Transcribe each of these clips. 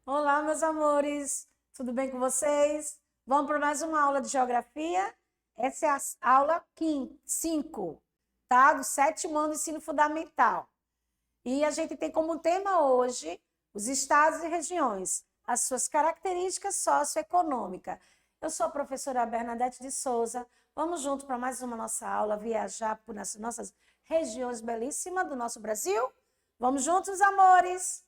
Olá, meus amores, tudo bem com vocês? Vamos para mais uma aula de geografia? Essa é a aula 5, tá? Do 7º ano do ensino fundamental. E a gente tem como tema hoje os estados e regiões, as suas características socioeconômicas. Eu sou a professora Bernadette de Souza. Vamos junto para mais uma nossa aula, viajar por nossas regiões belíssimas do nosso Brasil? Vamos juntos, amores?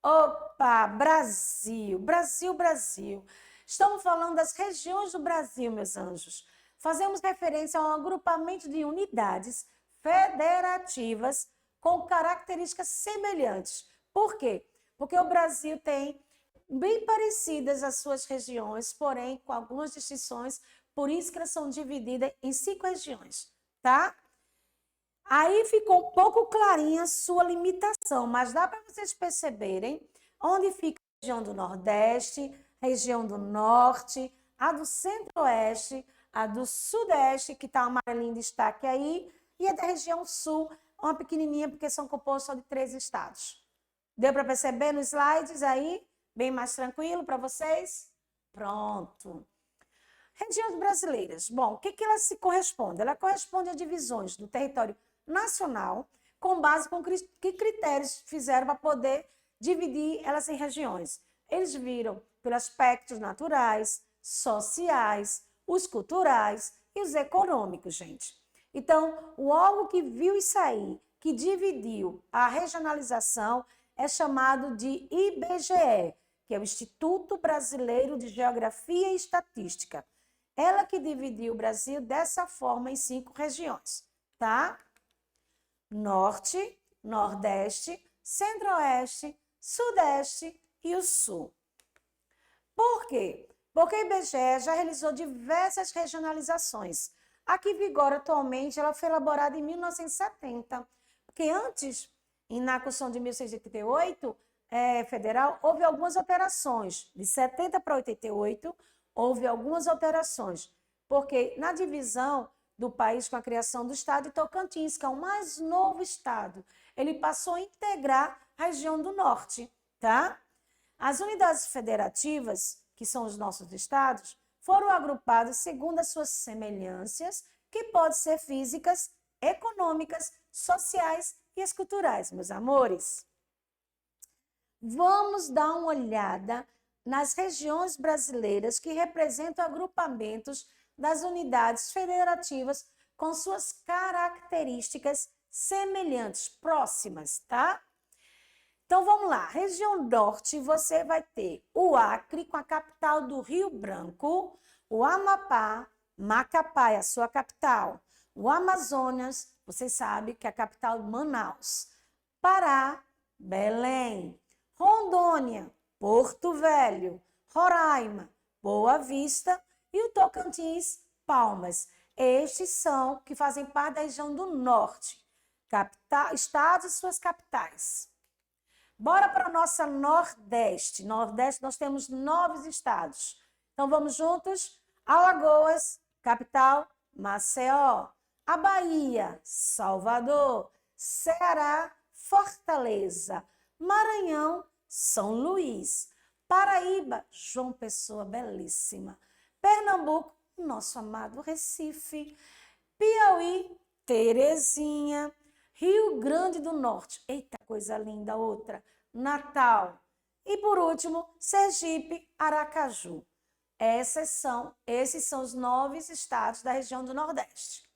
Opa, Brasil, Brasil, Brasil. Estamos falando das regiões do Brasil, meus anjos. Fazemos referência a um agrupamento de unidades federativas com características semelhantes. Por quê? Porque o Brasil tem bem parecidas as suas regiões, porém com algumas distinções, por isso que elas são divididas em 5 regiões, tá? Aí ficou um pouco clarinha a sua limitação, mas dá para vocês perceberem onde fica a região do Nordeste, região do Norte, a do Centro-Oeste, a do Sudeste, que está amarelinho de destaque aí, e a da região Sul, uma pequenininha, porque são compostos só de 3 estados. Deu para perceber nos slides aí? Bem mais tranquilo para vocês? Pronto. Regiões brasileiras. Bom, o que ela se corresponde? Ela corresponde a divisões do território nacional, com base com que critérios fizeram para poder dividir elas em regiões. Eles viram pelos aspectos naturais, sociais, os culturais e os econômicos, gente. Então, o órgão que viu isso aí, que dividiu a regionalização, é chamado de IBGE, que é o Instituto Brasileiro de Geografia e Estatística. Ela que dividiu o Brasil dessa forma em 5 regiões, tá? Norte, Nordeste, Centro-Oeste, Sudeste e o Sul. Por quê? Porque o IBGE já realizou diversas regionalizações. A que vigora atualmente, ela foi elaborada em 1970, porque antes, na Constituição de 1688, federal, houve algumas alterações. De 70 para 88, houve algumas alterações, porque na divisão do país com a criação do estado de Tocantins, que é o mais novo estado, ele passou a integrar a região do norte, tá? As unidades federativas, que são os nossos estados, foram agrupadas segundo as suas semelhanças, que podem ser físicas, econômicas, sociais e culturais, meus amores. Vamos dar uma olhada nas regiões brasileiras que representam agrupamentos das unidades federativas com suas características semelhantes, próximas, tá? Então vamos lá, região norte você vai ter o Acre com a capital do Rio Branco, o Amapá, Macapá é a sua capital, o Amazonas, vocês sabem que é a capital de Manaus, Pará, Belém, Rondônia, Porto Velho, Roraima, Boa Vista e o Tocantins, Palmas. Estes são que fazem parte da região do norte, estados e suas capitais. Bora para a nossa Nordeste. Nordeste nós temos 9 estados. Então vamos juntos? Alagoas, capital, Maceió. A Bahia, Salvador. Ceará, Fortaleza. Maranhão, São Luís. Paraíba, João Pessoa, belíssima. Pernambuco, nosso amado Recife. Piauí, Terezinha. Rio Grande do Norte, eita coisa linda, outra, Natal. E por último, Sergipe, Aracaju. Esses são os 9 estados da região do Nordeste.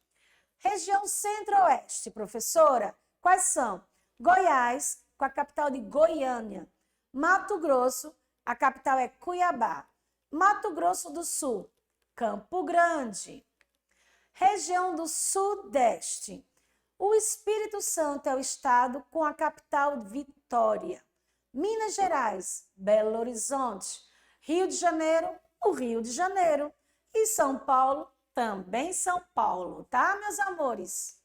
Região Centro-Oeste, professora, quais são? Goiás, com a capital de Goiânia. Mato Grosso, a capital é Cuiabá. Mato Grosso do Sul, Campo Grande. Região do Sudeste. O Espírito Santo é o estado com a capital Vitória. Minas Gerais, Belo Horizonte. Rio de Janeiro, o Rio de Janeiro. E São Paulo, também São Paulo, tá, meus amores?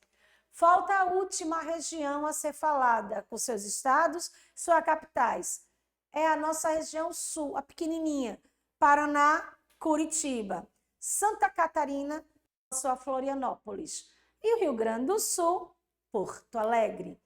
Falta a última região a ser falada, com seus estados, suas capitais. É a nossa região sul, a pequenininha. Paraná, Curitiba. Santa Catarina, sua Florianópolis. E o Rio Grande do Sul, Porto Alegre.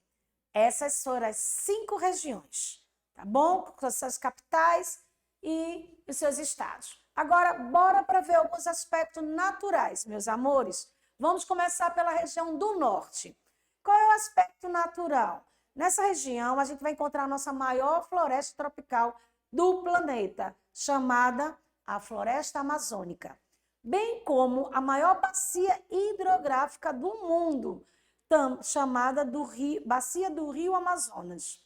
Essas foram as 5 regiões. tá bom? Com as suas capitais e os seus estados. Agora, bora para ver alguns aspectos naturais, meus amores. Vamos começar pela região do norte. Qual é o aspecto natural? Nessa região, a gente vai encontrar a nossa maior floresta tropical do planeta, chamada a Floresta Amazônica, bem como a maior bacia hidrográfica do mundo, chamada Bacia do Rio Amazonas.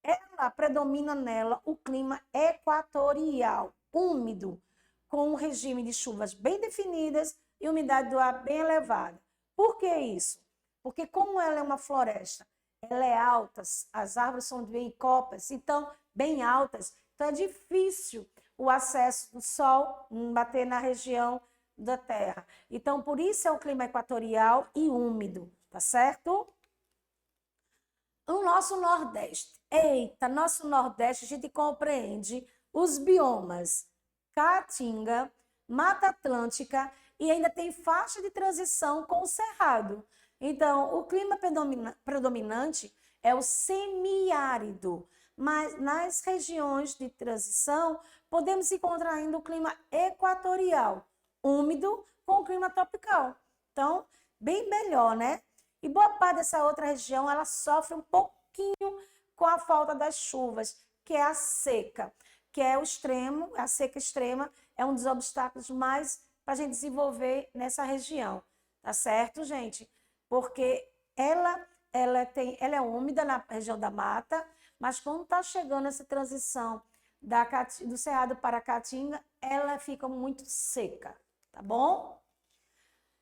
Ela predomina nela o clima equatorial, úmido, com um regime de chuvas bem definidas e umidade do ar bem elevada. Por que isso? Porque como ela é uma floresta, ela é alta, as árvores são bem copas, então bem altas, então é difícil o acesso do sol bater na região da terra. Então por isso é um clima equatorial e úmido, tá certo? O nosso Nordeste. Eita, nosso Nordeste, a gente compreende os biomas Caatinga, Mata Atlântica e ainda tem faixa de transição com o Cerrado. Então, o clima predominante é o semiárido, mas nas regiões de transição podemos encontrar ainda o clima equatorial, úmido com o clima tropical. Então, bem melhor, né? E boa parte dessa outra região, ela sofre um pouquinho com a falta das chuvas, que é a seca, que é o extremo, a seca extrema é um dos obstáculos mais para a gente desenvolver nessa região, tá certo, gente? Porque ela é úmida na região da mata, mas quando está chegando essa transição do Cerrado para a Caatinga, ela fica muito seca, tá bom?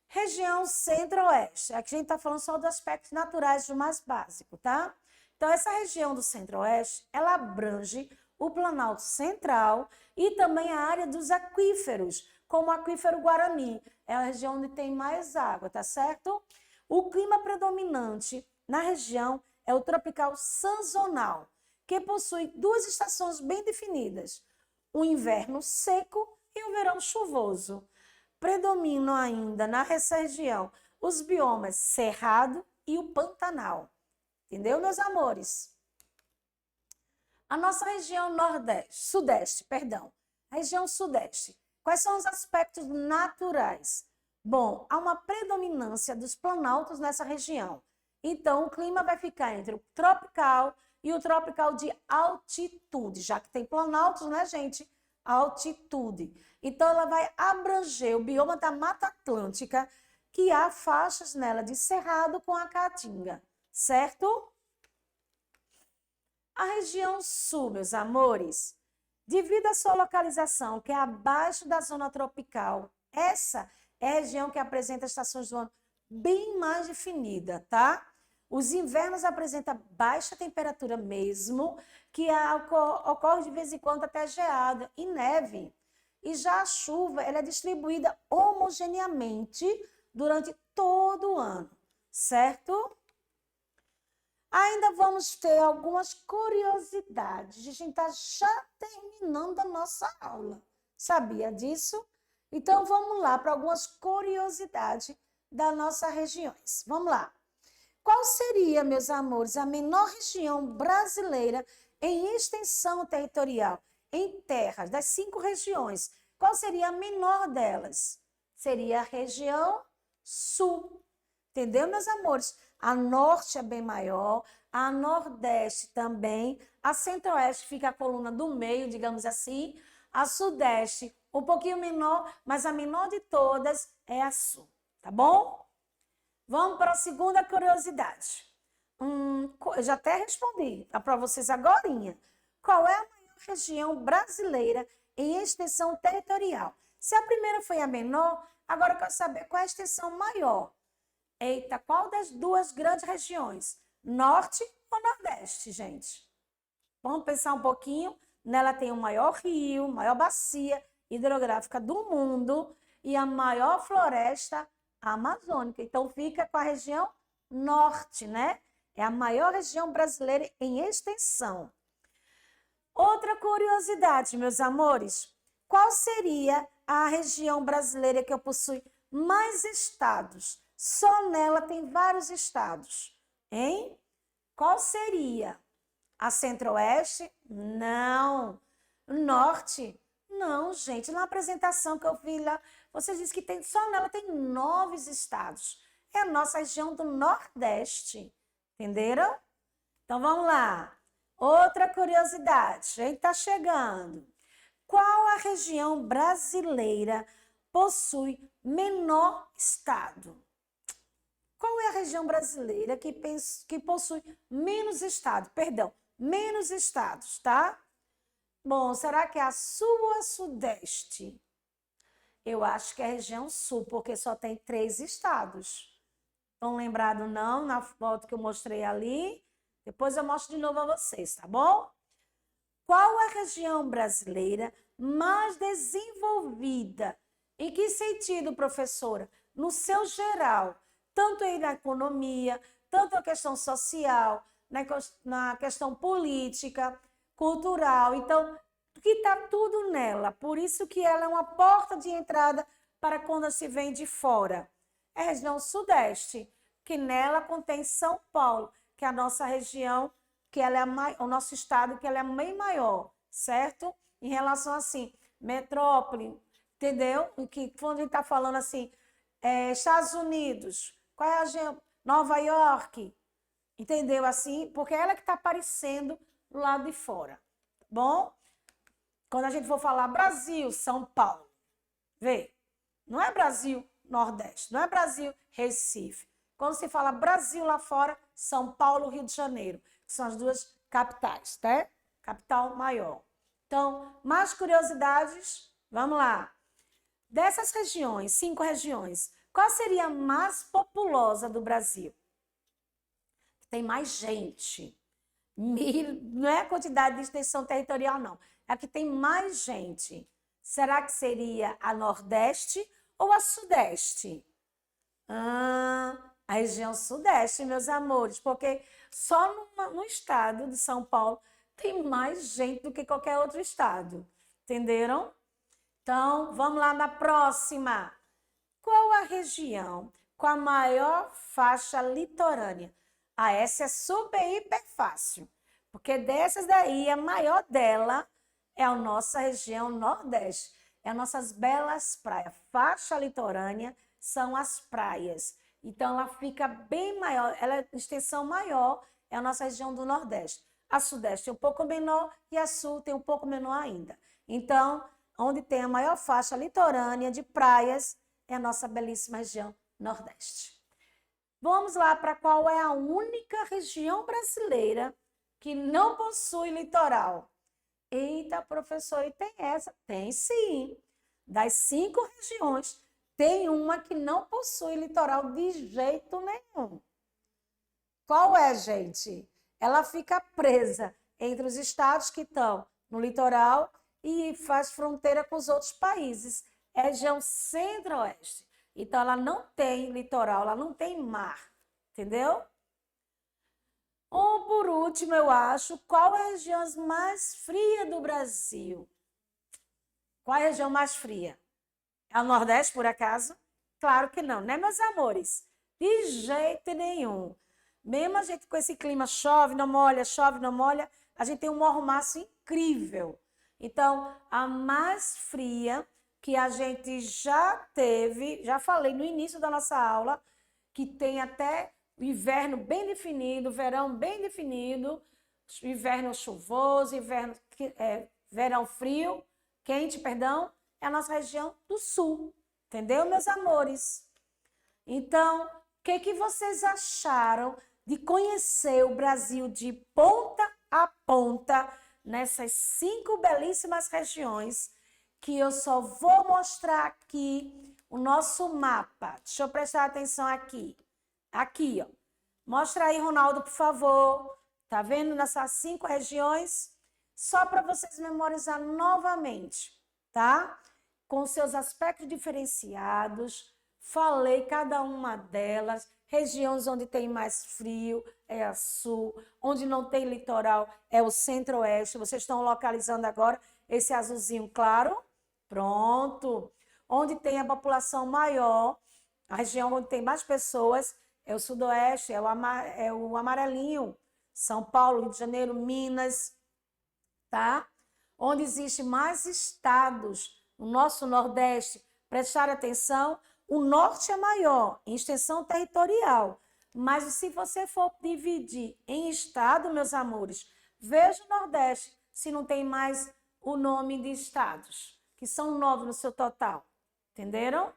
Região centro-oeste, aqui a gente está falando só dos aspectos naturais do mais básico, tá? Então, essa região do centro-oeste, ela abrange o Planalto Central e também a área dos aquíferos, como o aquífero Guarani, é a região onde tem mais água, tá certo? O clima predominante na região é o tropical sazonal, que possui duas estações bem definidas, o inverno seco e o verão chuvoso. Predominam ainda nessa região os biomas Cerrado e o Pantanal. Entendeu, meus amores? A nossa região sudeste, a região sudeste. Quais são os aspectos naturais? Bom, há uma predominância dos planaltos nessa região. Então, o clima vai ficar entre o tropical e o tropical de altitude, já que tem planaltos, né, gente? Altitude. Então, ela vai abranger o bioma da Mata Atlântica, que há faixas nela de cerrado com a caatinga, certo? A região sul, meus amores, devido à sua localização, que é abaixo da zona tropical, essa é a região que apresenta estações do ano bem mais definida, tá? Os invernos apresentam baixa temperatura mesmo, que ocorre de vez em quando até geada e neve. E já a chuva, ela é distribuída homogeneamente durante todo o ano, certo? Ainda vamos ter algumas curiosidades. A gente está já terminando a nossa aula. Sabia disso? Então, vamos lá para algumas curiosidades das nossas regiões. Vamos lá. Qual seria, meus amores, a menor região brasileira em extensão territorial, em terras, das 5 regiões? Qual seria a menor delas? Seria a região sul. Entendeu, meus amores? A norte é bem maior, a nordeste também, a centro-oeste fica a coluna do meio, digamos assim, a sudeste um pouquinho menor, mas a menor de todas é a sul, tá bom? Vamos para a segunda curiosidade. Eu já até respondi, tá para vocês agorinha. Qual é a maior região brasileira em extensão territorial? Se a primeira foi a menor, agora eu quero saber qual é a extensão maior. Eita, qual das duas grandes regiões? Norte ou Nordeste, gente? Vamos pensar um pouquinho. Nela tem o maior rio, maior bacia hidrográfica do mundo e a maior floresta amazônica. Então, fica com a região norte, né? É a maior região brasileira em extensão. Outra curiosidade, meus amores. Qual seria a região brasileira que possui mais estados? Só nela tem vários estados, hein? Qual seria? A centro-oeste? Não. Norte? Não, gente. Na apresentação que eu vi lá, vocês dizem que tem, só nela tem 9 estados. É a nossa região do Nordeste. Entenderam? Então, vamos lá. Outra curiosidade. A gente está chegando. Qual a região brasileira possui menor estado? Qual é a região brasileira que possui menos estado? Perdão, menos estados, tá? Bom, será que é a sul ou a sudeste? Eu acho que é a região sul, porque só tem 3 estados. Estão lembrados não na foto que eu mostrei ali? Depois eu mostro de novo a vocês, tá bom? Qual a região brasileira mais desenvolvida? Em que sentido, professora? No seu geral, tanto aí na economia, tanto na questão social, na questão política, cultural. Então, que está tudo nela. Por isso que ela é uma porta de entrada para quando se vem de fora. É a região sudeste, que nela contém São Paulo, que é a nossa região, que ela é o nosso estado, que ela é bem maior, certo? Em relação assim, metrópole, entendeu? Que quando a gente está falando assim, Estados Unidos, qual é a região? Nova York, entendeu? Assim, porque é ela que está aparecendo do lado de fora, tá bom? Quando a gente for falar Brasil, São Paulo, vê, não é Brasil, Nordeste, não é Brasil, Recife. Quando se fala Brasil lá fora, São Paulo, Rio de Janeiro, que são as 2 capitais, tá? Capital maior. Então, mais curiosidades, vamos lá. Dessas regiões, 5 regiões, qual seria a mais populosa do Brasil? Tem mais gente. Não é a quantidade de extensão territorial, não. É a que tem mais gente. Será que seria a Nordeste ou a Sudeste? A região Sudeste, meus amores, porque só no estado de São Paulo tem mais gente do que qualquer outro estado. Entenderam? Então, vamos lá na próxima. Qual a região com a maior faixa litorânea? Essa é super, hiper fácil. Porque dessas daí, a maior dela é a nossa região Nordeste. É as nossas belas praias. Faixa litorânea são as praias. Então, ela fica bem maior, ela é extensão maior, é a nossa região do Nordeste. A Sudeste é um pouco menor e a Sul tem um pouco menor ainda. Então, onde tem a maior faixa litorânea de praias é a nossa belíssima região Nordeste. Vamos lá para qual é a única região brasileira que não possui litoral. Eita, professor, e tem essa? Tem sim. Das 5 regiões, tem uma que não possui litoral de jeito nenhum. Qual é, gente? Ela fica presa entre os estados que estão no litoral e faz fronteira com os outros países. É a região centro-oeste. Então, ela não tem litoral, ela não tem mar. Entendeu? Ou, por último, eu acho, qual é a região mais fria do Brasil? Qual é a região mais fria? É o Nordeste, por acaso? Claro que não, né, meus amores? De jeito nenhum. Mesmo a gente com esse clima chove, não molha, a gente tem um mormaço incrível. Então, a mais fria que a gente já teve, já falei no início da nossa aula, que tem até o inverno bem definido, verão bem definido, inverno chuvoso, verão frio, quente, perdão, é a nossa região do sul. Entendeu, meus amores? Então, o que vocês acharam de conhecer o Brasil de ponta a ponta nessas 5 belíssimas regiões que eu só vou mostrar aqui o nosso mapa? Deixa eu prestar atenção aqui. Aqui, ó. Mostra aí, Ronaldo, por favor. Tá vendo nessas 5 regiões? Só para vocês memorizar novamente, tá? Com seus aspectos diferenciados. Falei cada uma delas. Regiões onde tem mais frio é a sul, onde não tem litoral é o centro-oeste. Vocês estão localizando agora esse azulzinho claro? Pronto. Onde tem a população maior, a região onde tem mais pessoas, é o sudoeste, é o amarelinho, São Paulo, Rio de Janeiro, Minas, tá? Onde existe mais estados, o nosso Nordeste, prestar atenção, o Norte é maior em extensão territorial, mas se você for dividir em estado, meus amores, veja o Nordeste se não tem mais o nome de estados, que são 9 no seu total, entenderam?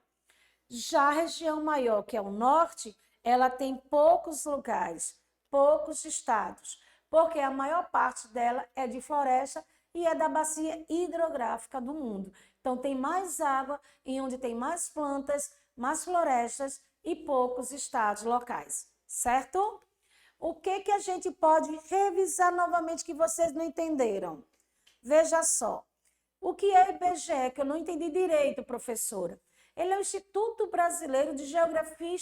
Já a região maior, que é o Norte, ela tem poucos lugares, poucos estados, porque a maior parte dela é de floresta e é da bacia hidrográfica do mundo. Então, tem mais água e onde tem mais plantas, mais florestas e poucos estados locais, certo? O que a gente pode revisar novamente que vocês não entenderam? Veja só, o que é o IBGE, que eu não entendi direito, professora? Ele é o Instituto Brasileiro de Geografia e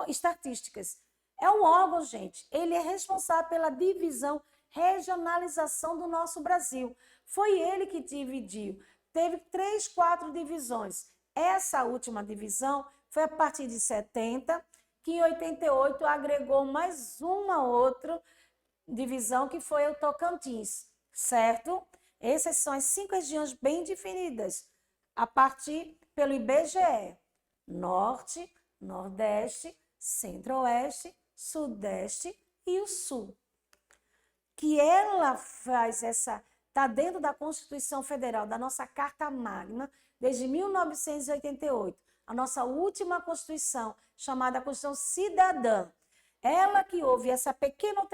Estatísticas. É um órgão, gente. Ele é responsável pela divisão, regionalização do nosso Brasil. Foi ele que dividiu. Teve 3, 4 divisões. Essa última divisão foi a partir de 70, que em 88 agregou mais uma outra divisão, que foi o Tocantins, certo? Essas são as 5 regiões bem definidas, a partir pelo IBGE. Norte, Nordeste, Centro-Oeste, Sudeste e o Sul. Que ela faz essa, está dentro da Constituição Federal, da nossa Carta Magna, desde 1988. A nossa última Constituição, chamada Constituição Cidadã. Ela que houve essa pequena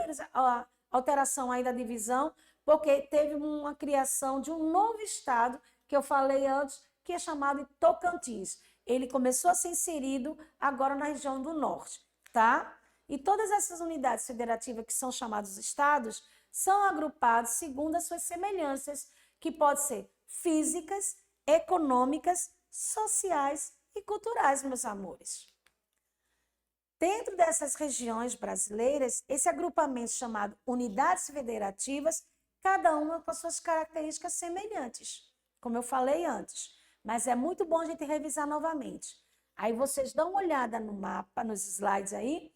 alteração aí da divisão, porque teve uma criação de um novo estado, que eu falei antes, que é chamado de Tocantins. Ele começou a ser inserido agora na região do Norte, tá? E todas essas unidades federativas que são chamadas estados são agrupadas segundo as suas semelhanças, que podem ser físicas, econômicas, sociais e culturais, meus amores. Dentro dessas regiões brasileiras, esse agrupamento chamado unidades federativas, cada uma com as suas características semelhantes, como eu falei antes. Mas é muito bom a gente revisar novamente. Aí vocês dão uma olhada no mapa, nos slides aí,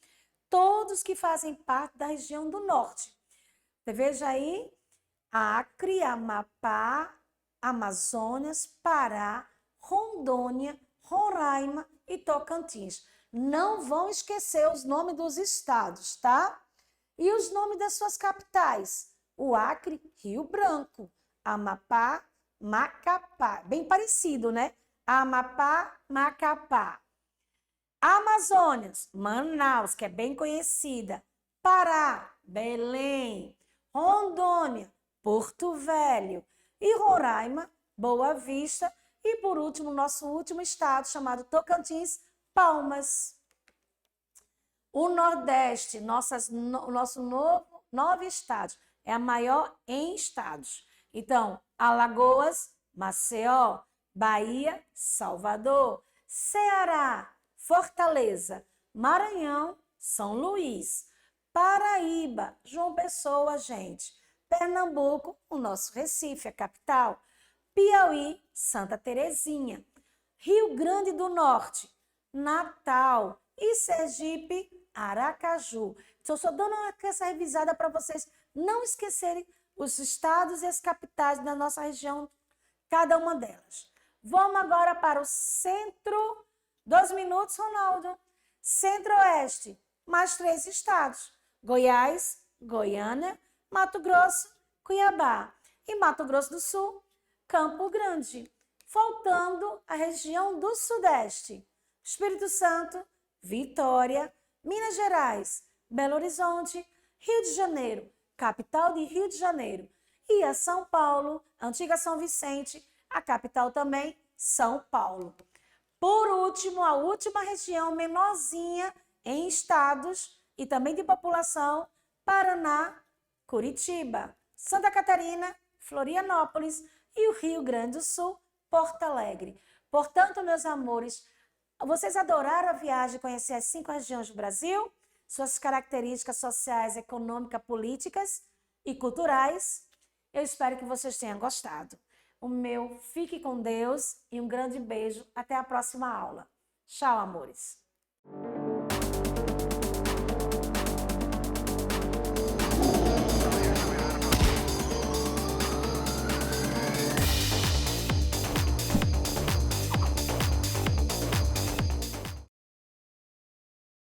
todos que fazem parte da região do Norte. Você veja aí, Acre, Amapá, Amazonas, Pará, Rondônia, Roraima e Tocantins. Não vão esquecer os nomes dos estados, tá? E os nomes das suas capitais. O Acre, Rio Branco. Amapá, Macapá. Bem parecido, né? Amapá, Macapá. Amazonas, Manaus, que é bem conhecida. Pará, Belém. Rondônia, Porto Velho. E Roraima, Boa Vista. E, por último, nosso último estado, chamado Tocantins, Palmas. O Nordeste, nosso novo 9 estados, é a maior em estados. Então, Alagoas, Maceió, Bahia, Salvador, Ceará, Fortaleza, Maranhão, São Luís, Paraíba, João Pessoa, gente, Pernambuco, o nosso Recife, a capital, Piauí, Santa Terezinha, Rio Grande do Norte, Natal e Sergipe, Aracaju. Então, eu só dando essa revisada para vocês não esquecerem os estados e as capitais da nossa região, cada uma delas. Vamos agora para o centro. 2 minutos, Ronaldo. Centro-Oeste, mais 3 estados. Goiás, Goiânia, Mato Grosso, Cuiabá. E Mato Grosso do Sul, Campo Grande. Faltando a região do Sudeste. Espírito Santo, Vitória, Minas Gerais, Belo Horizonte, Rio de Janeiro, capital de Rio de Janeiro, e a São Paulo, antiga São Vicente, a capital também, São Paulo. Por último, a última região menorzinha em estados e também de população, Paraná, Curitiba, Santa Catarina, Florianópolis e o Rio Grande do Sul, Porto Alegre. Portanto, meus amores, vocês adoraram a viagem, conhecer as 5 regiões do Brasil, suas características sociais, econômicas, políticas e culturais. Eu espero que vocês tenham gostado. O meu fique com Deus e um grande beijo. Até a próxima aula. Tchau, amores.